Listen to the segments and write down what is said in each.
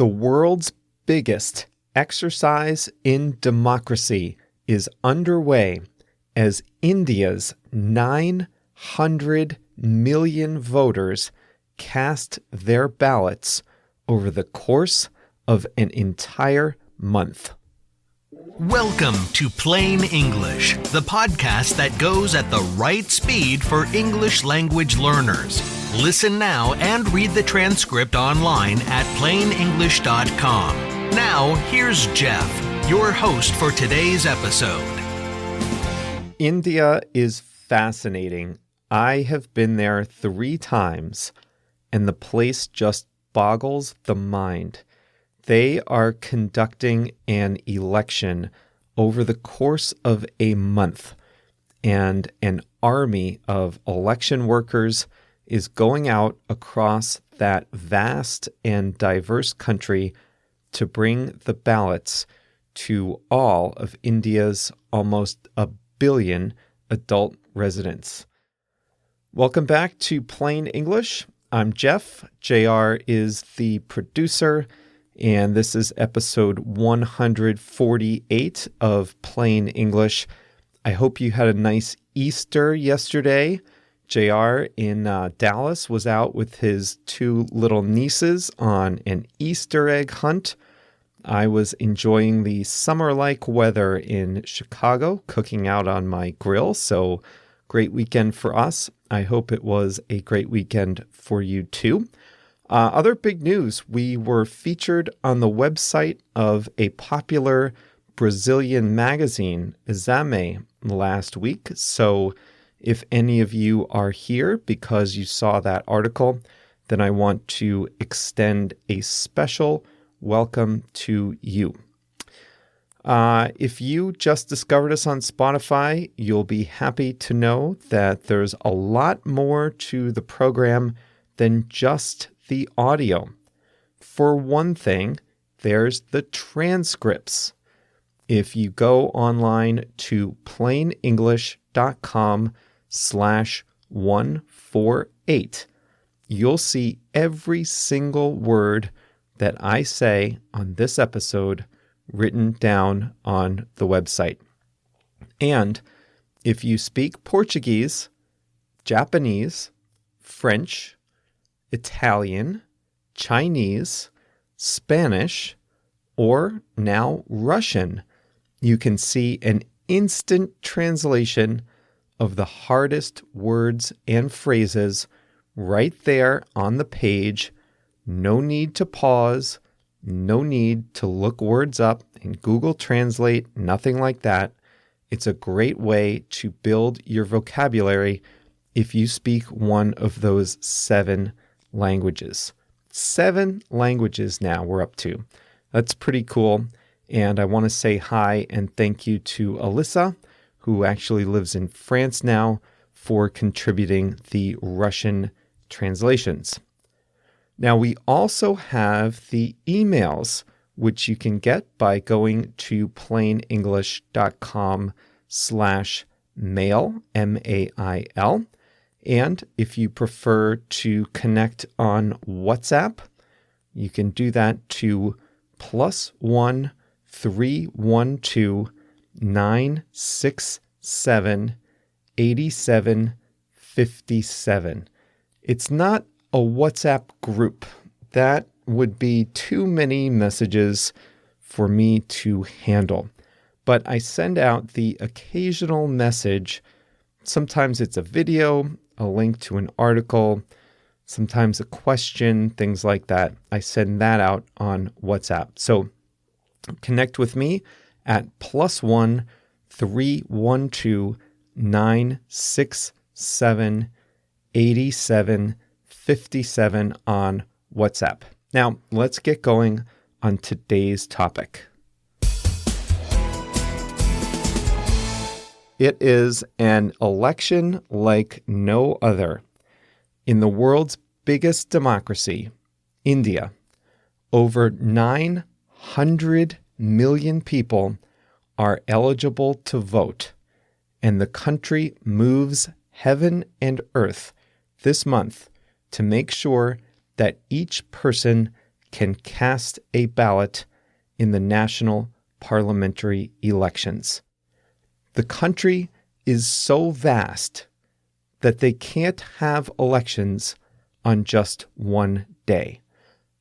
The world's biggest exercise in democracy is underway as India's 900 million voters cast their ballots over the course of an entire month. Welcome to Plain English, the podcast that goes at the right speed for English language learners. Listen now and read the transcript online at plainenglish.com. Now, here's Jeff, your host for today's episode. India is fascinating. I have been there 3 times, and the place just boggles the mind. They are conducting an election over the course of a month, and an army of election workers is going out across that vast and diverse country to bring the ballots to all of India's almost 1 billion adult residents. Welcome back to Plain English. I'm Jeff. JR is the producer, and this is episode 148 of Plain English. I hope you had a nice Easter yesterday. JR in Dallas was out with his 2 little nieces on an Easter egg hunt. I was enjoying the summer-like weather in Chicago, cooking out on my grill, so great weekend for us. I hope it was a great weekend for you too. Other big news, we were featured on the website of a popular Brazilian magazine, Exame, last week. So if any of you are here because you saw that article, then I want to extend a special welcome to you. If you just discovered us on Spotify, you'll be happy to know that there's a lot more to the program than just the audio. For one thing, there's the transcripts. If you go online to plainenglish.com/148, you'll see every single word that I say on this episode written down on the website. And if you speak Portuguese, Japanese, French, Italian, Chinese, Spanish, or now Russian, you can see an instant translation of the hardest words and phrases right there on the page. No need to pause. No need to look words up in Google Translate, nothing like that. It's a great way to build your vocabulary if you speak one of those 7 languages. 7 languages now we're up to. That's pretty cool. And I want to say hi and thank you to Alyssa, who actually lives in France now, for contributing the Russian translations. Now, we also have the emails, which you can get by going to plainenglish.com/mail, M-A-I-L. And if you prefer to connect on WhatsApp, you can do that to +1 312 967 8757. It's not a WhatsApp group. That would be too many messages for me to handle. But I send out the occasional message. Sometimes it's a video, a link to an article, sometimes a question, things like that. I send that out on WhatsApp. So connect with me at +1 312 967 8757 on WhatsApp. Now, let's get going on today's topic. It is an election like no other. In the world's biggest democracy, India, over 900 million people are eligible to vote, and the country moves heaven and earth this month to make sure that each person can cast a ballot in the national parliamentary elections. The country is so vast that they can't have elections on just one day.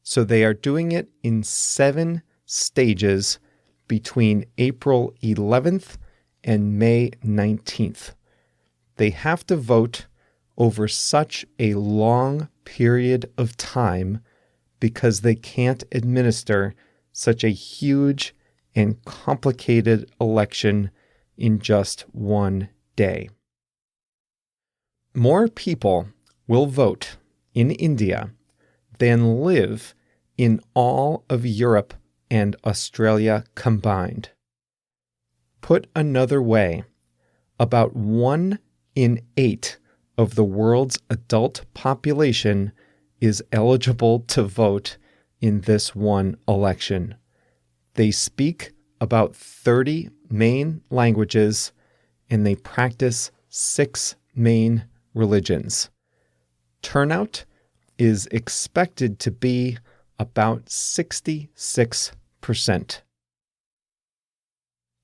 So they are doing it in 7 stages between April 11th and May 19th. They have to vote over such a long period of time because they can't administer such a huge and complicated election in just one day. More people will vote in India than live in all of Europe and Australia combined. Put another way, about 1 in 8 of the world's adult population is eligible to vote in this one election. They speak about 30 main languages and they practice 6 main religions. Turnout is expected to be about 66%.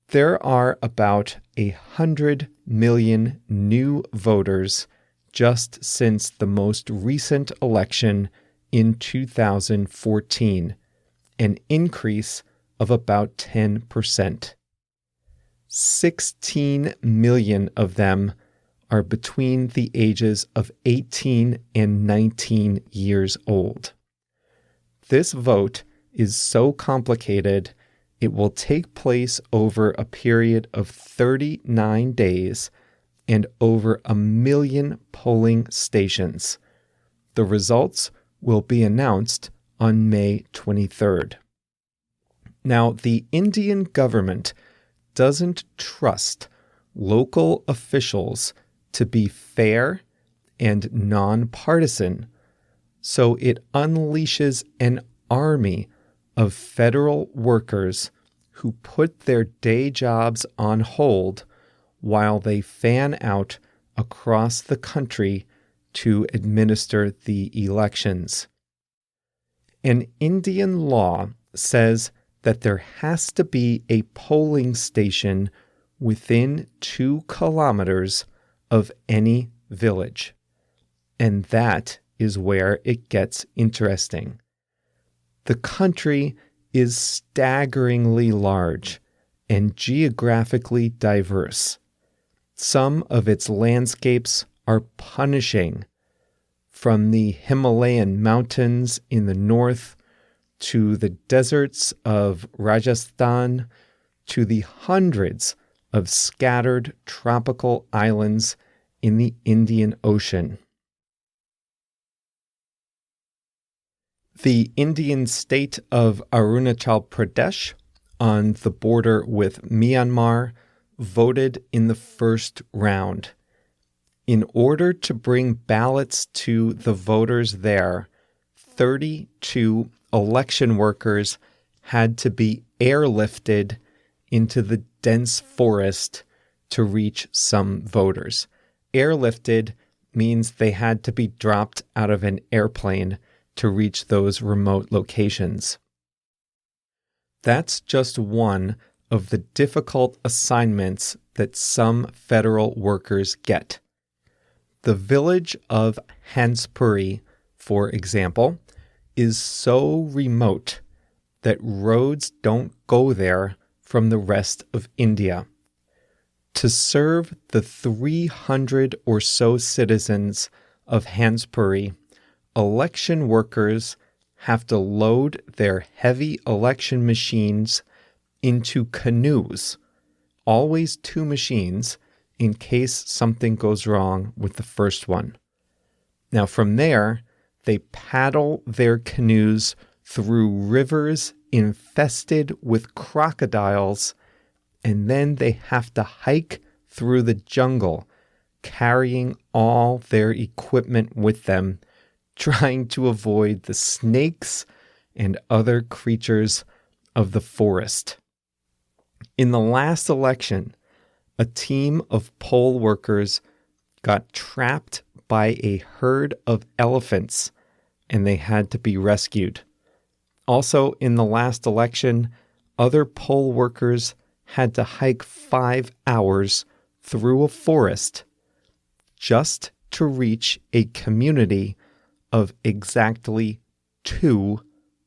There are about 100 million new voters just since the most recent election in 2014, an increase of about 10%. 16 million of them are between the ages of 18 and 19 years old. This vote is so complicated, it will take place over a period of 39 days and over 1 million polling stations. The results will be announced on May 23rd. Now, the Indian government doesn't trust local officials to be fair and nonpartisan, so it unleashes an army of federal workers who put their day jobs on hold while they fan out across the country to administer the elections. An Indian law says that there has to be a polling station within 2 kilometers of any village. And that is where it gets interesting. The country is staggeringly large and geographically diverse. Some of its landscapes are punishing, from the Himalayan mountains in the north to the deserts of Rajasthan to the hundreds of scattered tropical islands in the Indian Ocean. The Indian state of Arunachal Pradesh, on the border with Myanmar, voted in the first round. In order to bring ballots to the voters there, 32 election workers had to be airlifted into the dense forest to reach some voters. Airlifted means they had to be dropped out of an airplane to reach those remote locations. That's just one of the difficult assignments that some federal workers get. The village of Hanspuri, for example, is so remote that roads don't go there from the rest of India. To serve the 300 or so citizens of Hanspuri, election workers have to load their heavy election machines into canoes, always 2 machines, in case something goes wrong with the first one. Now from there, they paddle their canoes through rivers infested with crocodiles, and then they have to hike through the jungle, carrying all their equipment with them, trying to avoid the snakes and other creatures of the forest. In the last election, a team of poll workers got trapped by a herd of elephants, and they had to be rescued. Also, in the last election, other poll workers had to hike 5 hours through a forest just to reach a community of exactly 2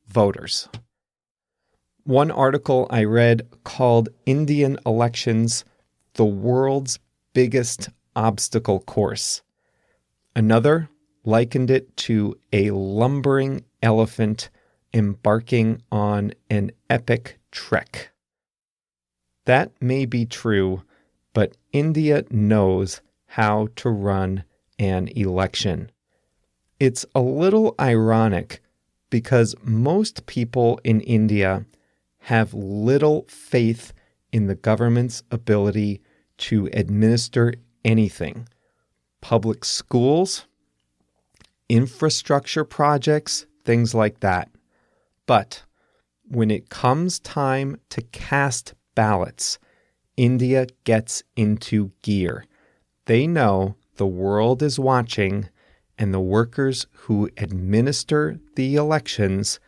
voters. One article I read called Indian Elections the world's biggest obstacle course. Another likened it to a lumbering elephant embarking on an epic trek. That may be true, but India knows how to run an election. It's a little ironic because most people in India have little faith in the government's ability to administer anything. Public schools, infrastructure projects, things like that. But when it comes time to cast ballots, India gets into gear. They know the world is watching, and the workers who administer the elections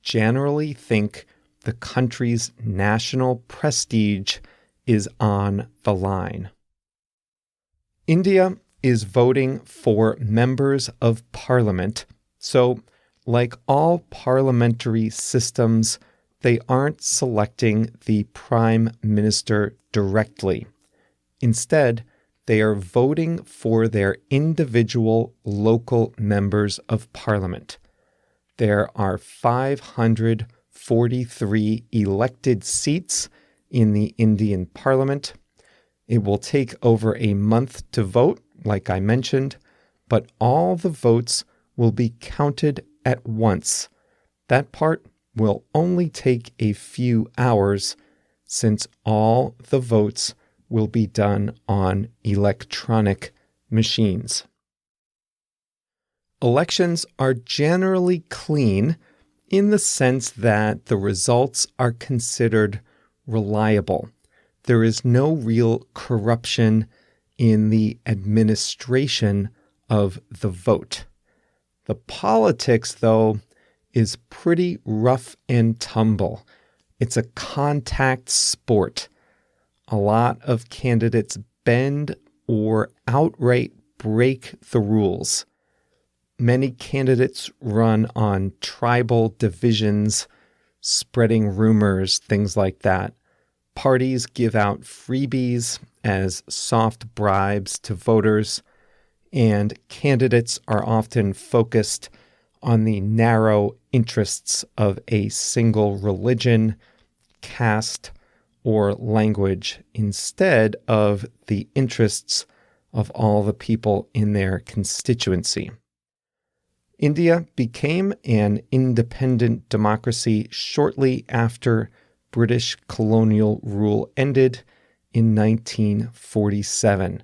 generally think the country's national prestige is on the line. India is voting for members of parliament, so like all parliamentary systems, they aren't selecting the prime minister directly. Instead, they are voting for their individual local members of parliament. There are 543 elected seats in the Indian parliament. It will take over a month to vote, like I mentioned, but all the votes will be counted at once. That part will only take a few hours since all the votes will be done on electronic machines. Elections are generally clean in the sense that the results are considered reliable. There is no real corruption in the administration of the vote. The politics, though, is pretty rough and tumble. It's a contact sport. A lot of candidates bend or outright break the rules. Many candidates run on tribal divisions, spreading rumors, things like that. Parties give out freebies as soft bribes to voters, and candidates are often focused on the narrow interests of a single religion, caste, or language instead of the interests of all the people in their constituency. India became an independent democracy shortly after British colonial rule ended in 1947.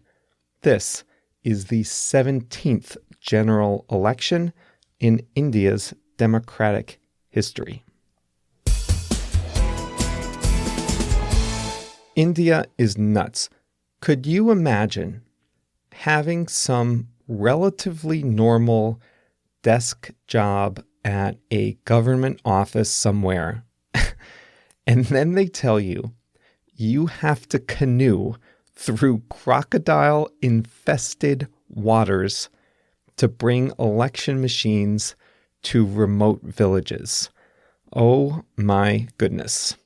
This is the 17th general election in India's democratic history. India is nuts. Could you imagine having some relatively normal desk job at a government office somewhere, and then they tell you you have to canoe through crocodile-infested waters to bring election machines to remote villages? Oh my goodness.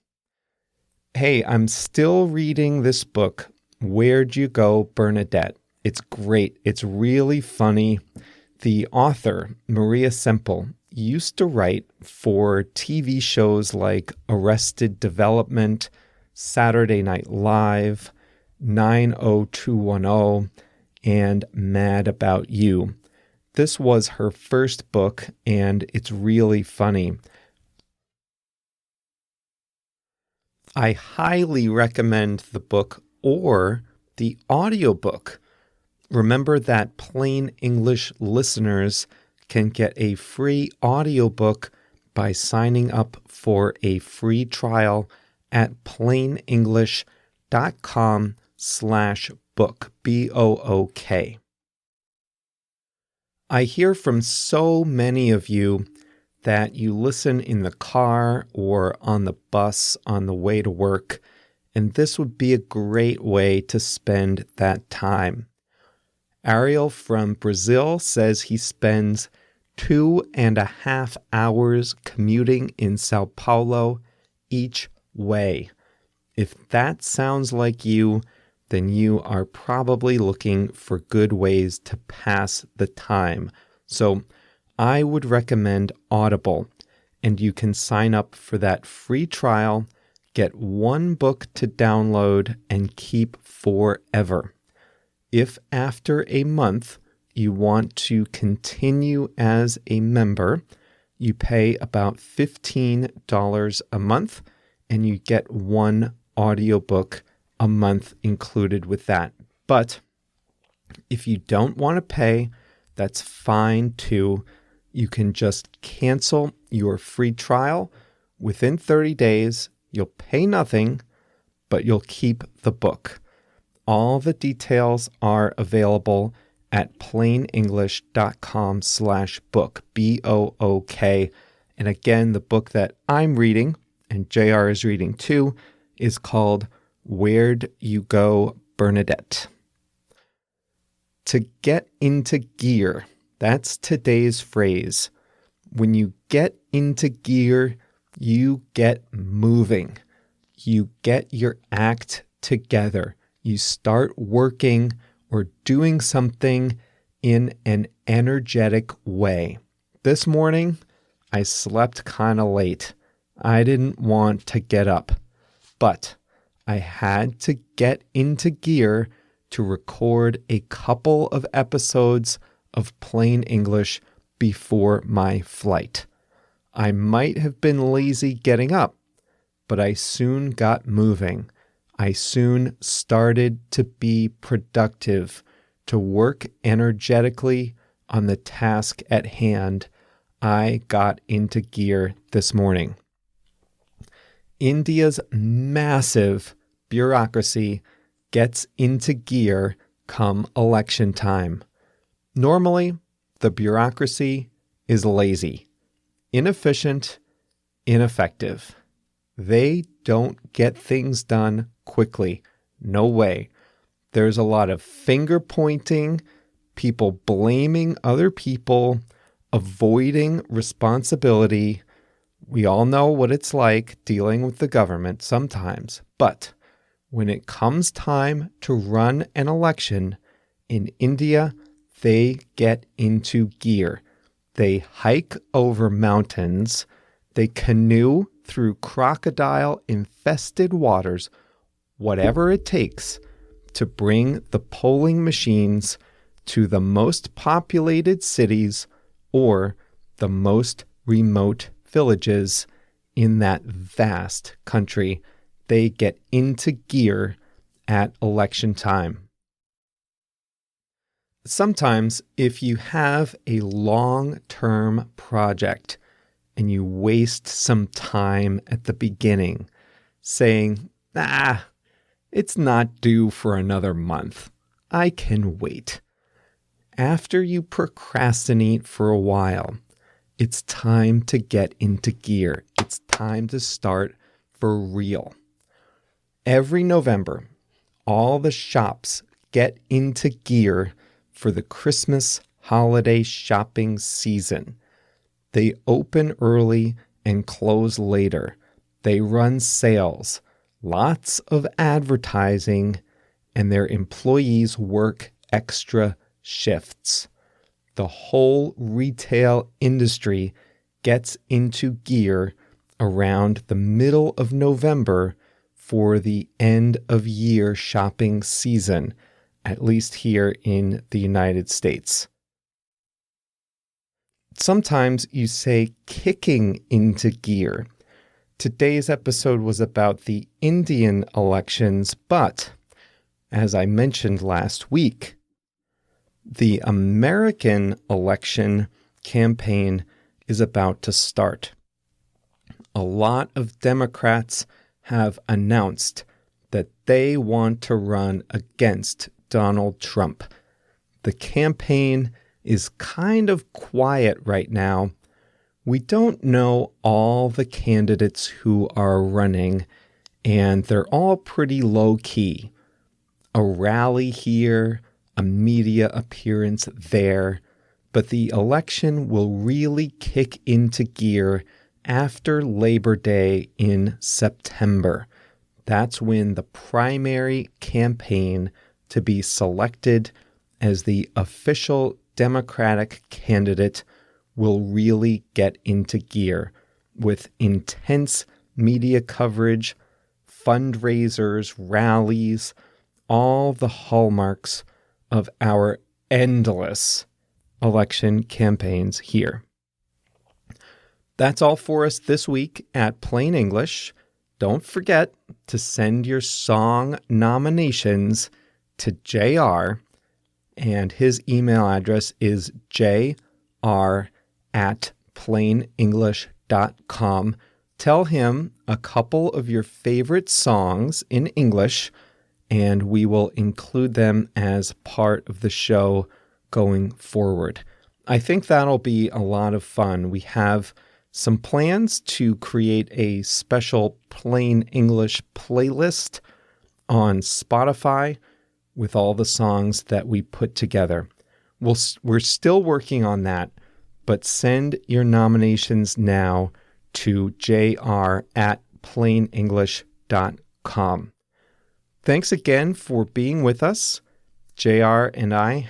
Hey, I'm still reading this book, Where'd You Go, Bernadette? It's great. It's really funny. The author, Maria Semple, used to write for TV shows like Arrested Development, Saturday Night Live, 90210, and Mad About You. This was her first book, and it's really funny. I highly recommend the book or the audiobook. Remember that Plain English listeners can get a free audiobook by signing up for a free trial at plainenglish.com/book, BOOK. I hear from so many of you that you listen in the car or on the bus on the way to work, and this would be a great way to spend that time. Ariel from Brazil says he spends 2.5 hours commuting in Sao Paulo each way. If that sounds like you, then you are probably looking for good ways to pass the time. So I would recommend Audible, and you can sign up for that free trial, get one book to download, and keep forever. If after a month you want to continue as a member, you pay about $15 a month, and you get one audiobook a month included with that. But if you don't want to pay, that's fine too. You can just cancel your free trial. Within 30 days, you'll pay nothing, but you'll keep the book. All the details are available at plainenglish.com/book, B-O-O-K. And again, the book that I'm reading, and JR is reading too, is called Where'd You Go, Bernadette? To get into gear, that's today's phrase. When you get into gear, you get moving. You get your act together. You start working or doing something in an energetic way. This morning, I slept kind of late. I didn't want to get up, but I had to get into gear to record a couple of episodes of Plain English before my flight. I might have been lazy getting up, but I soon got moving. I soon started to be productive, to work energetically on the task at hand. I got into gear this morning. India's massive bureaucracy gets into gear come election time. Normally, the bureaucracy is lazy, inefficient, ineffective. They don't get things done quickly. No way. There's a lot of finger pointing, people blaming other people, avoiding responsibility. We all know what it's like dealing with the government sometimes. But when it comes time to run an election, in India, they get into gear. They hike over mountains. They canoe through crocodile-infested waters, whatever it takes to bring the polling machines to the most populated cities or the most remote villages in that vast country. They get into gear at election time. Sometimes, if you have a long-term project and you waste some time at the beginning saying, it's not due for another month. I can wait. After you procrastinate for a while, it's time to get into gear. It's time to start for real. Every November, all the shops get into gear for the Christmas holiday shopping season. They open early and close later. They run sales, lots of advertising, and their employees work extra shifts. The whole retail industry gets into gear around the middle of November for the end of year shopping season, at least here in the United States. Sometimes you say kicking into gear. Today's episode was about the Indian elections, but as I mentioned last week, the American election campaign is about to start. A lot of Democrats have announced that they want to run against Donald Trump. The campaign is kind of quiet right now. We don't know all the candidates who are running, and they're all pretty low-key. A rally here, a media appearance there, but the election will really kick into gear after Labor Day in September. That's when the primary campaign to be selected as the official Democratic candidate will really get into gear with intense media coverage, fundraisers, rallies, all the hallmarks of our endless election campaigns here. That's all for us this week at Plain English. Don't forget to send your song nominations to JR, and his email address is jr@plainenglish.com. Tell him a couple of your favorite songs in English, and we will include them as part of the show going forward. I think that'll be a lot of fun. We have some plans to create a special Plain English playlist on Spotify with all the songs that we put together. We're still working on that, but send your nominations now to jr@plainenglish.com. Thanks again for being with us. JR and I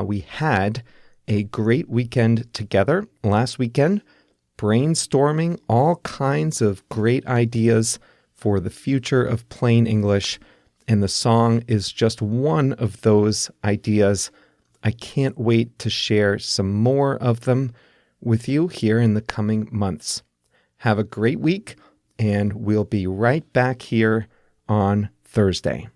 we had a great weekend together last weekend, brainstorming all kinds of great ideas for the future of Plain English, and the song is just one of those ideas. I can't wait to share some more of them with you here in the coming months. Have a great week, and we'll be right back here on Thursday.